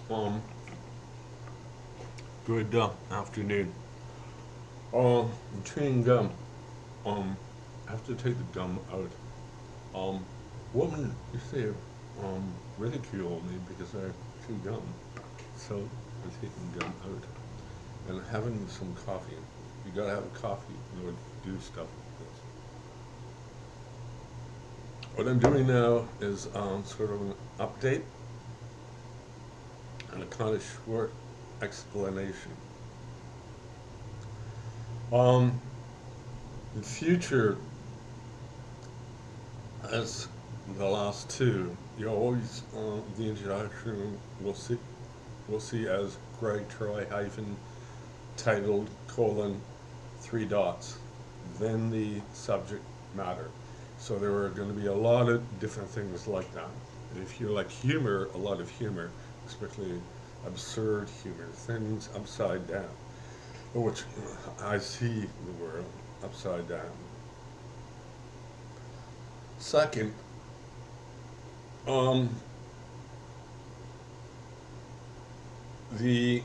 Um, Good afternoon. Chewing gum. I have to take the gum out. Um, Woman used to ridicule me because I chew gum. So I'm taking gum out and having some coffee. You gotta have a coffee in order to do stuff like this. What I'm doing now is sort of an update and a kind of short explanation. Um, in future, as the last two, you always the introduction we'll see as Greg Troy hyphen titled colon three dots, then the subject matter. So there are going to be a lot of different things like that. And if you like humor, a lot of humor, especially absurd humor, things upside down, which I see the world upside down. Second, um, the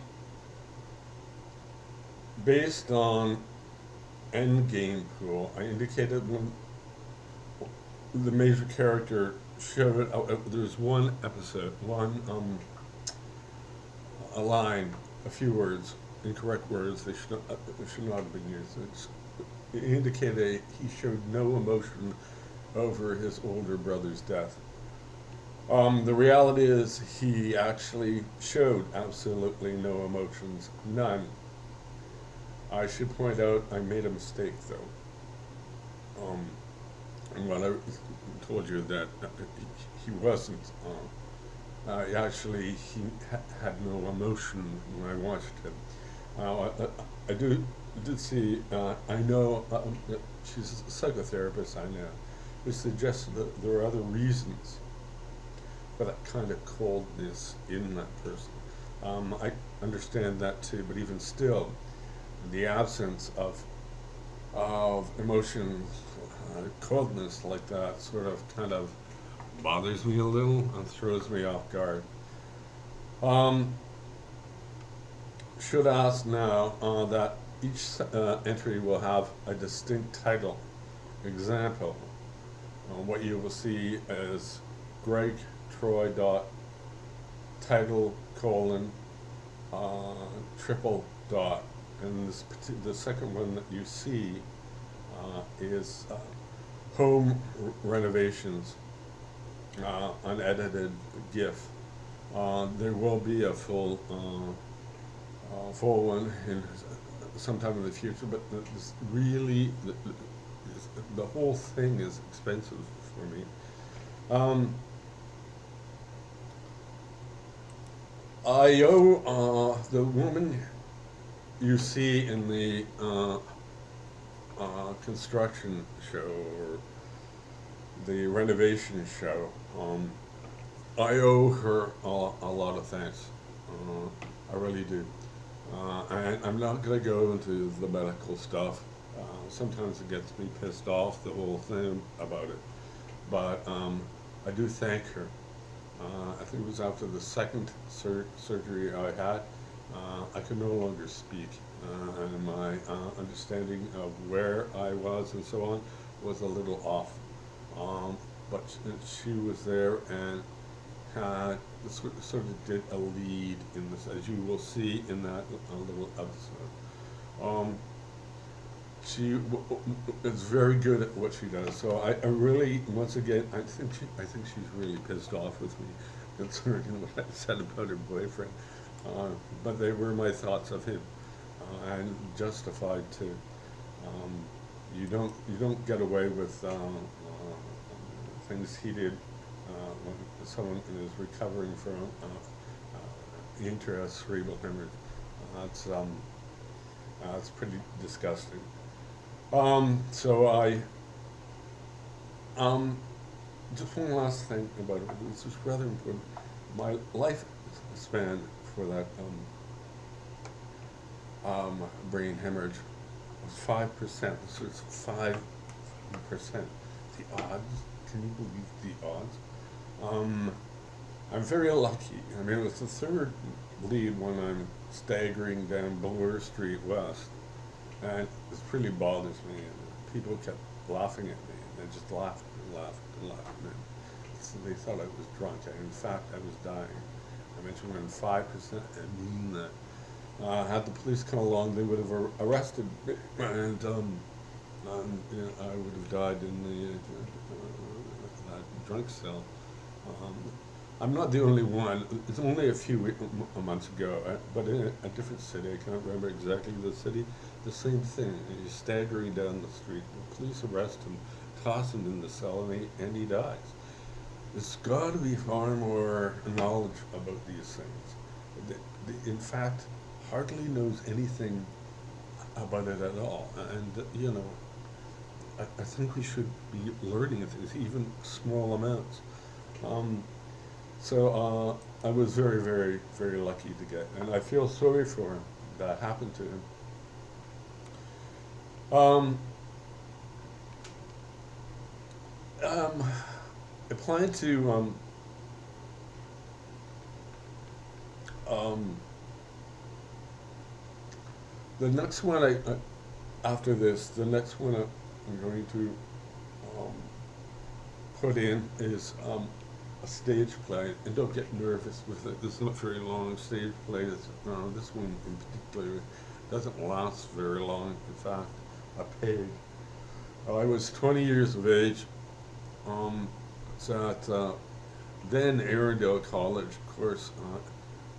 based on endgame pool, I indicated when the major character showed there's one episode, a line, a few words, incorrect words. They should not have been used. It indicated he showed no emotion over his older brother's death. The reality is he actually showed absolutely no emotions, none. I should point out I made a mistake though. And when I told you that he wasn't, actually he had no emotion when I watched him. I did see. I know she's a psychotherapist. I know, who suggested that there are other reasons for that kind of coldness in that person. I understand that too, but even still, the absence of emotion, coldness like that, sort of kind of bothers me a little and throws me off guard. Um, should ask now that each entry will have a distinct title. Example, what you will see is Greg Troy dot title colon uh, triple dot, and the second one that you see is home renovations, unedited GIF. There will be a full one in sometime in the future, but this really the whole thing is expensive for me. Um, I owe the woman you see in the construction show or the renovation show. I owe her a lot of thanks. I really do. I'm not going to go into the medical stuff. Sometimes it gets me pissed off, the whole thing about it. But I do thank her. I think it was after the second surgery I had. I could no longer speak, and my understanding of where I was and so on was a little off. But she was there and had sort of did a lead in this, as you will see in that little episode. Um, she is very good at what she does. So I really, once again, I think she's really pissed off with me concerning what I said about her boyfriend. Uh, but they were my thoughts of him, and justified too. Um, you don't get away with things he did when someone is recovering from intracerebral hemorrhage. That's pretty disgusting. So um, just one last thing about it. This is rather important. My lifespan for that brain hemorrhage was 5%. So it's 5%. The odds? Can you believe the odds? Um, I'm very lucky. I mean, it was the third lead when I'm staggering down Bloor Street West, and this really bothers me. And people kept laughing at me, and they just laughed and laughed and laughed. And so they thought I was drunk. In fact, I was dying. I mentioned around 5%. I mean that. Had the police come along, they would have arrested me, and you know, I would have died in the that drunk cell. Um, I'm not the only one. It's only a few months ago, but in a different city. I can't remember exactly the city. The same thing. He's staggering down the street. The police arrest him, toss him in the cell, and he dies. There's got to be far more knowledge about these things. In fact, hardly knows anything about it at all. And, you know, I think we should be learning things, even small amounts. Um, I was very, very, very lucky to get, and I feel sorry for him that happened to him. Um, um, I plan to, um, the next one after this, the next one I'm going to um, put in is a stage play, and don't get nervous with it. This is not very long stage play. This one in particular doesn't last very long. In fact, a page. I was 20 years of age. It's at then Arundel College. Of course,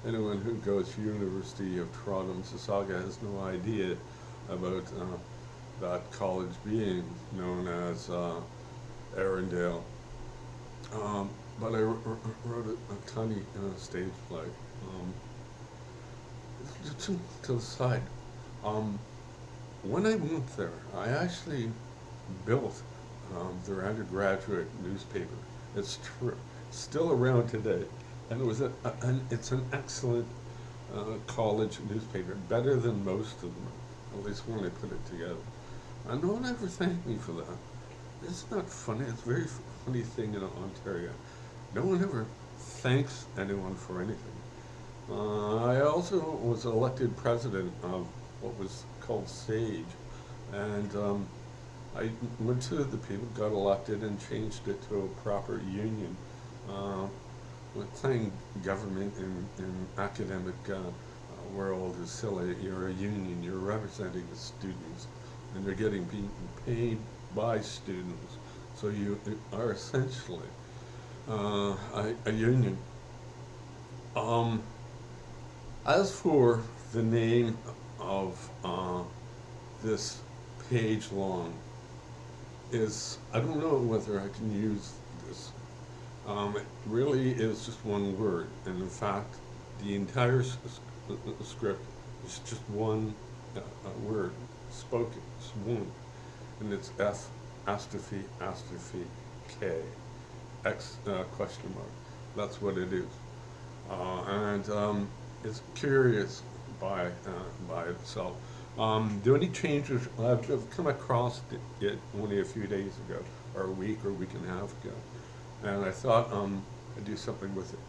anyone who goes to University of Toronto, Mississauga has no idea about that college being known as Arundel. But I wrote a tiny stage play. To the side, um, when I moved there, I actually built their undergraduate newspaper. It's true, still around today, and it was it's an excellent college newspaper, better than most of them, at least when I put it together. And no one ever thanked me for that. It's not funny. It's a very funny thing in Ontario. No one ever thanks anyone for anything. I also was elected president of what was called SAGE, and I went to the people, got elected, and changed it to a proper union. Saying government in academic world is silly. You're a union. You're representing the students, and you're getting paid by students. So you are essentially a union. As for the name of this page long, I don't know whether I can use this. It really is just one word, and in fact, the entire script is just one word, spoken, it's one, and it's F apostrophe apostrophe K, X question mark. That's what it is, and it's curious by itself. The only changes I've come across it only a few days ago, or a week and a half ago, and I thought I'd do something with it.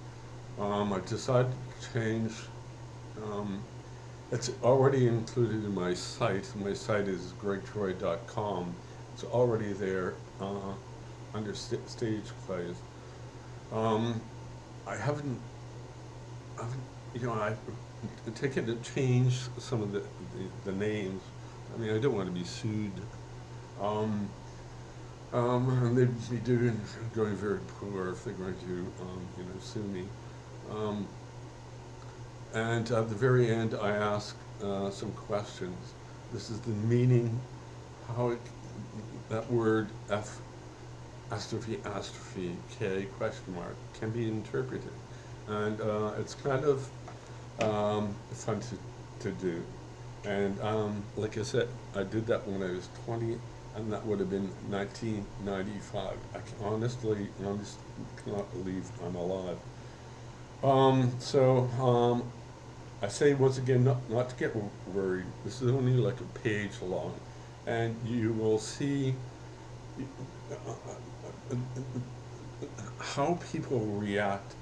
I decided to change. It's already included in my site. My site is gregtroy.com. It's already there under stage plays. I haven't, I've taken to change some of the names. I mean, I don't want to be sued. And they'd be going very poor if they're going to, sue me. And at the very end, I ask some questions. This is the meaning, that word F apostrophe apostrophe K question mark can be interpreted. And it's kind of fun to do. And like I said, I did that when I was 20, and that would have been 1995. I honestly cannot believe I'm alive. I say once again, not to get worried. This is only like a page long, and you will see how people react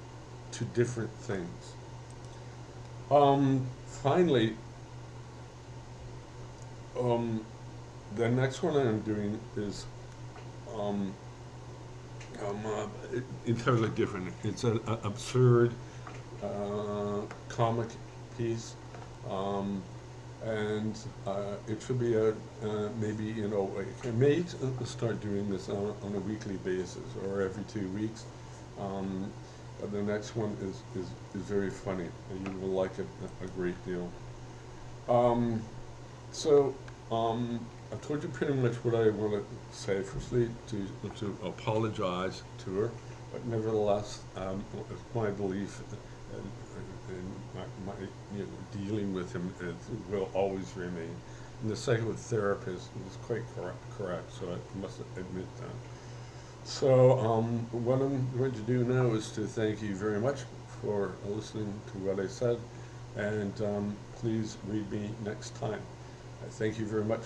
to different things. Finally, the next one I'm doing is entirely different. It's an absurd comic piece, and it should be maybe, you know, I may start doing this on a weekly basis or every 2 weeks. But the next one is very funny, and you will like it a great deal. So I told you pretty much what I want to say. Firstly, to apologize to her, but nevertheless, it's my belief in my you know, dealing with him will always remain. And the psychotherapist was quite correct, so I must admit that. So what I'm going to do now is to thank you very much for listening to what I said, and please read me next time. Thank you very much.